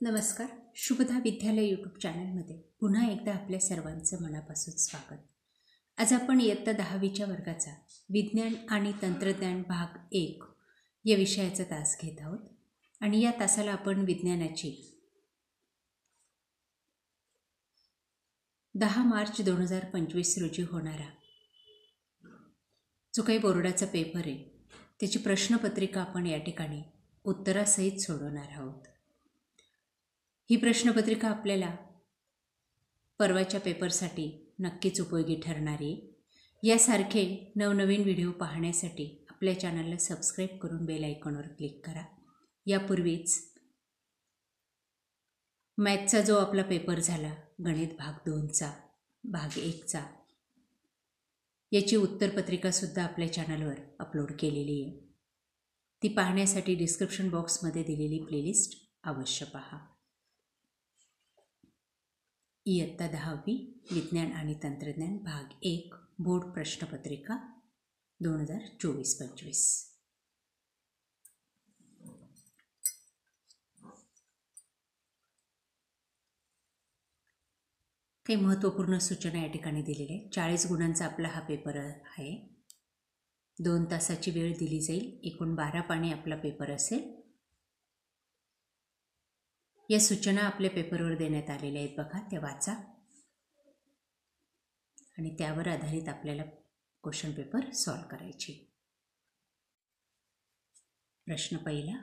नमस्कार. शुभदा विद्यालय यूट्यूब चॅनलमध्ये पुन्हा एकदा आपल्या सर्वांचं मनापासून स्वागत. आज आपण इयत्ता 10वीच्या वर्गाचा विज्ञान आणि तंत्रज्ञान भाग 1 या विषयाचा तास घेत आहोत आणि या तासाला आपण विज्ञानाची 10 मार्च 2025 रोजी होणारा जो काही बोर्डाचा पेपर आहे त्याची प्रश्नपत्रिका आपण या ठिकाणी उत्तरासहित सोडवणार आहोत. ही प्रश्नपत्रिका आपल्याला परवाच्या पेपरसाठी नक्कीच उपयोगी ठरणार आहे. यासारखे नवनवीन व्हिडिओ पाहण्यासाठी आपल्या चॅनलला सबस्क्राईब करून बेल आयकॉनवर क्लिक करा. यापूर्वीच मॅथचा जो आपला पेपर झाला गणित भाग 2चा भाग 1चा याची उत्तरपत्रिकासुद्धा आपल्या चॅनलवर अपलोड केलेली आहे. ती पाहण्यासाठी डिस्क्रिप्शन बॉक्समध्ये दिलेली प्लेलिस्ट अवश्य पहा. इयत्ता 10वी विज्ञान आणि तंत्रज्ञान भाग 1 बोर्ड प्रश्नपत्रिका 2024-25. काही महत्त्वपूर्ण सूचना या ठिकाणी दिलेल्या आहेत. 40 गुणांचा आपला हा पेपर आहे. 2 तासाची वेळ दिली जाईल. एकूण 12 पानी आपला पेपर असेल. या सूचना आपल्या पेपरवर देण्यात आलेल्या आहेत बघा, त्या वाचा आणि त्यावर आधारित आपल्याला क्वेश्चन पेपर सॉल्व करायचे. प्रश्न पहिला,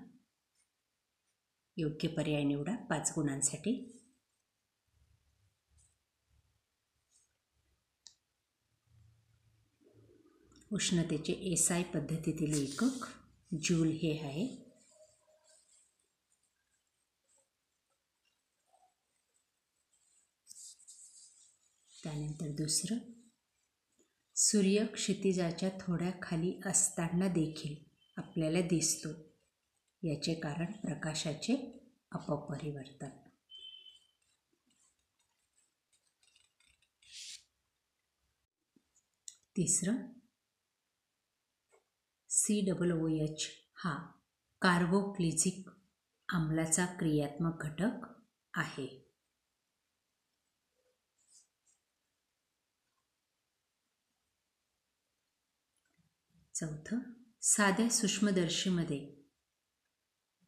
योग्य पर्याय निवडा 5 गुणांसाठी. उष्णतेचे SI पद्धतीतील एकक जूल हे आहे. त्यानंतर दुसरं, सूर्य क्षितिजाच्या थोड्या खाली असताना देखील आपल्याला दिसतो, याचे कारण प्रकाशाचे अपपरिवर्तन. तिसरं, COOH हा कार्बोक्सिलिक आम्लाचा क्रियात्मक घटक आहे. चौथं, साध्या सूक्ष्मदर्शीमध्ये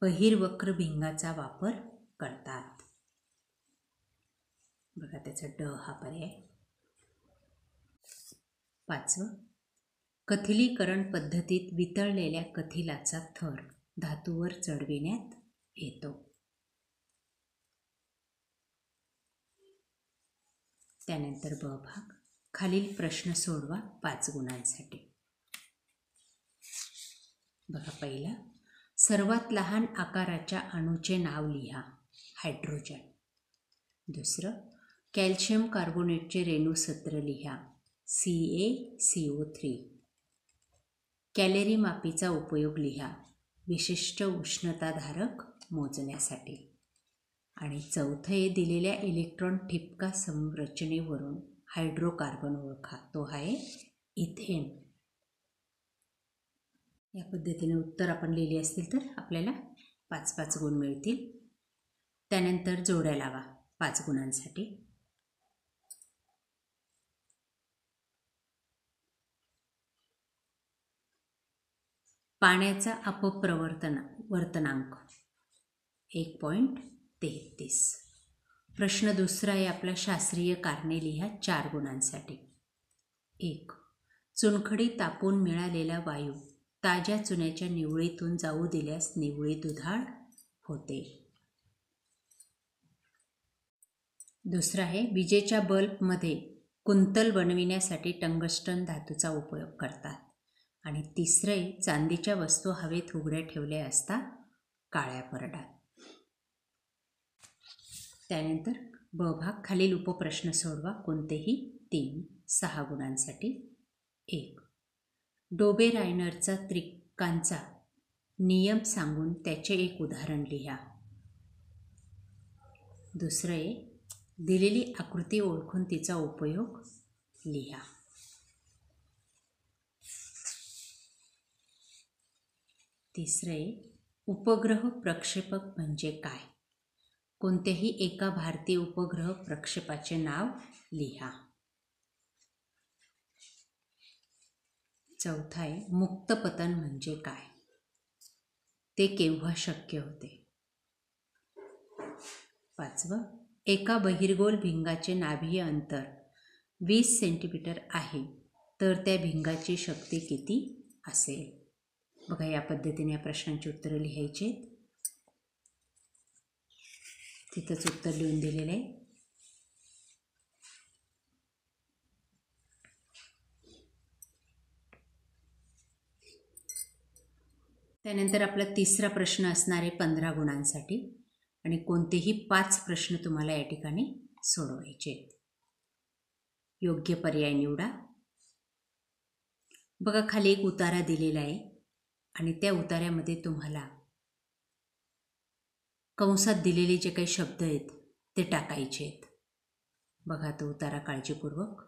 बहिर्वक्र भिंगाचा वापर करतात. बघा त्याचा ड हा पर्याय. 5वं, कथिलीकरण पद्धतीत वितळलेल्या कथिलाचा थर धातूवर चढविण्यात येतो. त्यानंतर ब भाग, खालील प्रश्न सोडवा 5 गुणांसाठी. बघा पहिला, सर्वात लहान आकाराच्या अणूचे नाव लिहा, हायड्रोजन. दुसरं, कॅल्शियम कार्बोनेटचे रेणुसूत्र लिहा, CaCO3. कॅलरी मापीचा उपयोग लिहा, विशिष्ट उष्णताधारक मोजण्यासाठी. आणि चौथं आहे, दिलेल्या इलेक्ट्रॉन ठिपका संरचनेवरून हायड्रोकार्बन ओळखा, तो आहे इथेन. या पद्धतीने उत्तर आपण लिहिली असतील तर आपल्याला 5-5 गुण मिळतील. त्यानंतर जोड्या लावा 5 गुणांसाठी. पाण्याचा अपप्रवर्तनांक 1.33. प्रश्न दुसरा आहे आपला, शास्त्रीय कारणे लिहा 4 गुणांसाठी. 1. चुनखडी तापून मिळालेला वायू ताज्या चुन्याच्या निवळीतून जाऊ दिल्यास निवळी दुधाळ होते. दुसरा आहे, विजेच्या बल्बमध्ये कुंतल बनविण्यासाठी टंगस्टन धातूचा उपयोग करतात. आणि तिसरं आहे, चांदीच्या वस्तू हवेत उघड्या ठेवल्या असता काळ्या पडतात. त्यानंतर ब भाग, खालील उपप्रश्न सोडवा कोणतेही 3-6 गुणांसाठी. 1. डोबे-रायनरचा त्रिकांचा नियम सांगून त्याचे एक उदाहरण लिहा. दुसरं आहे, दिलेली आकृती ओळखून तिचा उपयोग लिहा. तिसरे, उपग्रह प्रक्षेपक म्हणजे काय? कोणत्याही एका भारतीय उपग्रह प्रक्षेपाचे नाव लिहा. चौथा आहे, मुक्त पतन म्हणजे काय? ते केव्हा शक्य होते? पाचवं, एका बहिर्गोल भिंगाचे नाभीय अंतर 20 सेंटीमीटर आहे, तर त्या भिंगाची शक्ती किती असेल? बघा, या पद्धतीने या प्रश्नांची उत्तरं लिहायची. तिथंच उत्तर लिहून दिलेलं आहे. त्यानंतर आपला तिसरा प्रश्न असणार आहे 15 गुणांसाठी आणि कोणतेही 5 प्रश्न तुम्हाला या ठिकाणी सोडवायचे आहेत. योग्य पर्याय निवडा. बघा, खाली एक उतारा दिलेला आहे आणि त्या उतार्यामध्ये तुम्हाला कंसात दिलेले जे काही शब्द आहेत ते टाकायचे आहेत. बघा तो उतारा काळजीपूर्वक.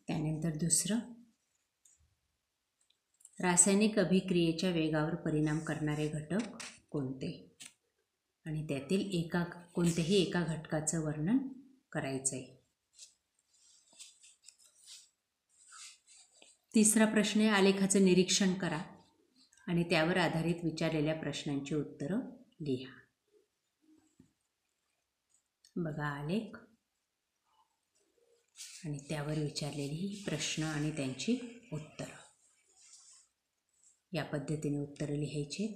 त्यानंतर दुसरं, रासायनिक अभिक्रियेच्या वेगावर परिणाम करणारे घटक कोणते? आणि त्यातील कोणत्याही एका घटकाचं वर्णन करायचं आहे. तिसरा प्रश्न आहे, आलेखाचं निरीक्षण करा आणि त्यावर आधारित विचारलेल्या प्रश्नांची उत्तरं लिहा. बघा आलेख आणि त्यावर विचारलेली प्रश्न आणि त्यांची उत्तरं. या पद्धतीने उत्तरं लिहायची.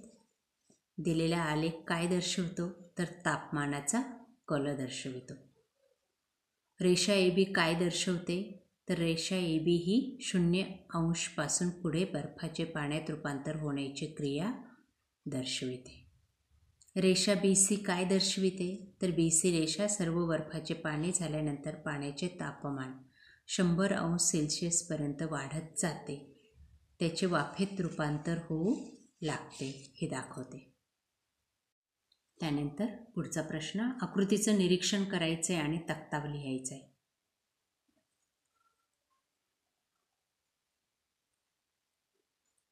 दिलेला आलेख काय दर्शवतो? तर तापमानाचा कल दर्शवितो. रेषा AB काय दर्शवते? तर रेषा AB ही 0° पासून पुढे बर्फाचे पाण्यात रूपांतर होण्याची क्रिया दर्शविते. रेषा BC काय दर्शविते? तर BC रेषा सर्व बर्फाचे पाणी झाल्यानंतर पाण्याचे तापमान 100° पर्यंत वाढत जाते, त्याचे वाफेत रूपांतर होऊ लागते हे दाखवते. त्यानंतर पुढचा प्रश्न, आकृतीचं निरीक्षण करायचं आहे आणि तक्ता लिहायचा आहे.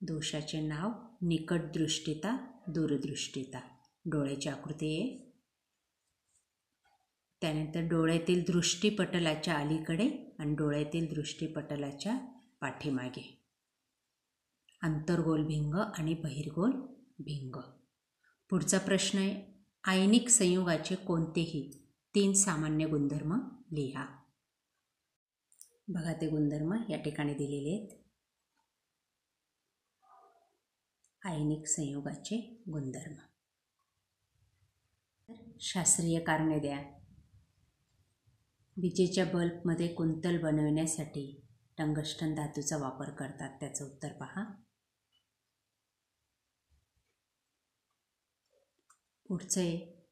दोषाचे नाव, निकटदृष्टिता, दूरदृष्टिता. डोळ्याची आकृती आहे. त्यानंतर डोळ्यातील दृष्टिपटलाच्या अलीकडे आणि डोळ्यातील दृष्टिपटलाच्या पाठीमागे. अंतर्गोल भिंग आणि बहिर्गोल भिंग. पुढचा प्रश्न आहे, आयनिक संयुगाचे कोणतेही 3 सामान्य गुणधर्म लिहा. बघा ते गुणधर्म या ठिकाणी दिलेले आहेत. आयनिक संयुगाचे गुणधर्म. शास्त्रीय कारणे द्या. विजेच्या बल्बमध्ये कुंतल बनविण्यासाठी टंगस्टन धातूचा वापर करतात, त्याचं उत्तर पहा. पुढचे,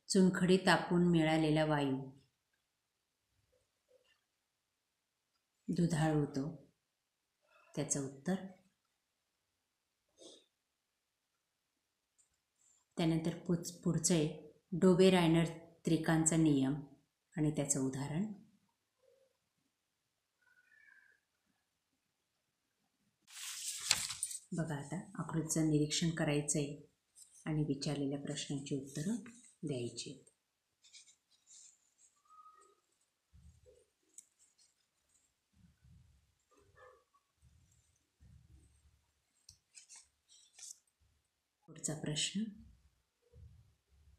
चुनखडी तापून मिळालेला वायू दुधाळ होतो, त्याचं उत्तर. त्यानंतर पुढचे, डोबे-रायनर त्रिकांचा नियम आणि त्याचं उदाहरण. बघा आता आकृतीचं निरीक्षण करायचं आहे आणि विचारलेल्या प्रश्नांची उत्तरं द्यायची आहेत. पुढचा प्रश्न,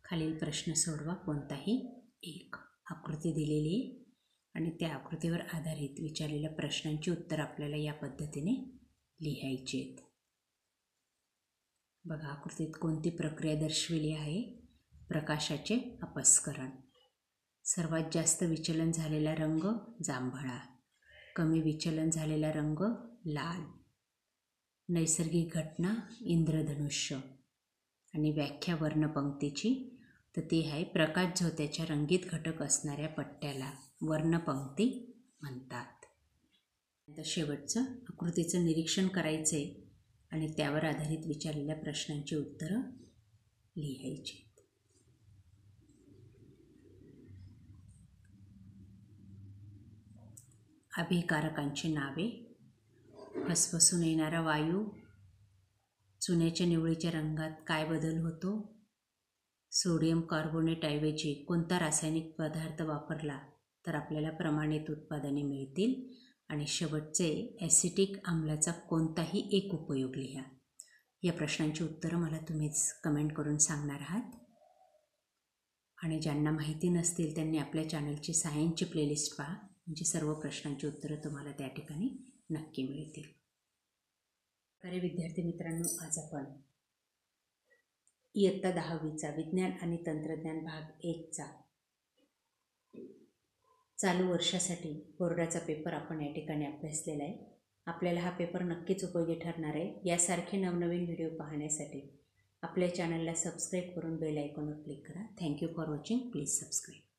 खालील प्रश्न सोडवा कोणताही एक. आकृती दिलेली आहे आणि त्या आकृतीवर आधारित विचारलेल्या प्रश्नांची उत्तर आपल्याला या पद्धतीने लिहायची आहेत. बघा आकृतीत कोणती प्रक्रिया दर्शविली आहे? प्रकाशाचे अपस्करण. सर्वात जास्त विचलन झालेला रंग जांभळा, कमी विचलन झालेला रंग लाल. नैसर्गिक घटना इंद्रधनुष्य आणि व्याख्या वर्णपंक्तीची, तर ती आहे, प्रकाश झोत्याच्या रंगीत घटक असणाऱ्या पट्ट्याला वर्णपंक्ती म्हणतात. नंतर शेवटचं, आकृतीचं निरीक्षण करायचे आणि त्यावर आधारित विचारलेल्या प्रश्नांची उत्तरं लिहायची. अभिकारकांची नावे, फसफसून येणारा वायू, चुन्याच्या निवळीच्या रंगात काय बदल होतो, सोडियम कार्बोनेट ऐवजी कोणता रासायनिक पदार्थ वापरला तर आपल्याला प्रमाणित उत्पादने मिळतील, आणि शेवटचे ॲसिटिक आम्लाचा कोणताही एक उपयोग लिहा. या प्रश्नांची उत्तरं मला तुम्हीच कमेंट करून सांगणार आहात. आणि ज्यांना माहिती नसतील त्यांनी आपल्या चॅनलची सायन्सची प्लेलिस्ट पहा, म्हणजे सर्व प्रश्नांची उत्तरं तुम्हाला त्या ठिकाणी नक्की मिळतील. अरे विद्यार्थी मित्रांनो, आज आपण इयत्ता 10वीचा विज्ञान आणि तंत्रज्ञान भाग 1चा चालू वर्षासाठी बोर्डाचा पेपर आपण या ठिकाणी अभ्यासलेला आहे. आपल्याला हा पेपर नक्कीच उपयोगी ठरणार आहे. यासारखे नवनवीन व्हिडिओ पाहण्यासाठी आपल्या चॅनलला सबस्क्राईब करून बेल आयकॉनवर क्लिक करा. Thank you for watching. Please subscribe.